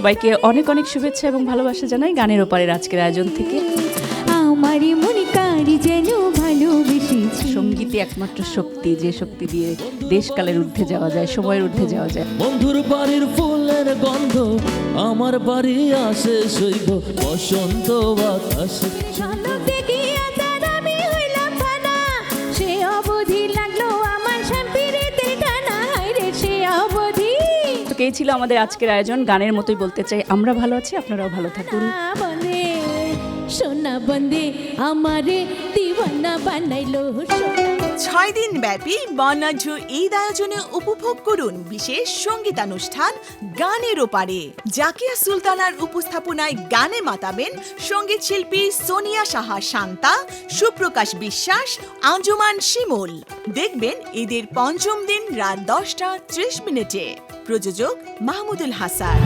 সবাইকে অনেক অনেক শুভেচ্ছা এবং ভালোবাসা জানাই গানের ওপারের আজকের আয়োজন থেকে। আমারই মনে কারি যেন ভালোবেসেছি। সঙ্গীতই একমাত্র শক্তি, যে শক্তি দিয়ে দেশকালের ঊর্ধ্বে যাওয়া যায়, সময়ের ঊর্ধ্বে যাওয়া যায়। বন্ধুর বাড়ির ফুলের গন্ধ আমার বাড়ি আসে সইব বসন্ত বাতাসে। ঝলক দেখিয়া তার আমি হইলাম ফানা, সে অবধি লাগলো আমার শান্তিরেতে টানা। হায়রে সে অবধি। তো এই ছিল আমাদের আজকের আয়োজন। গানের মতোই বলতে চাই, আমরা ভালো আছি, আপনারাও ভালো থাকুন। বন্দে সোনা বন্দে আমারে দিওয়ানা বানাইলো। 6 দিন ব্যাপী বর্ণাঢ্য ঈদ আয়োজনে উপভোগ করুন বিশেষ সঙ্গীতানুষ্ঠান গানের ওপারে। জাকিয়া সুলতানার উপস্থাপনায় গানে মাতাবেন সঙ্গীত শিল্পী সোনিয়া সাহা শান্তা, সুপ্রকাশ বিশ্বাস, আঞ্জুমান শিমুল। দেখবেন ঈদের পঞ্চম দিন রাত 10টা 30 মিনিটে। প্রযোজক মাহমুদুল হাসান।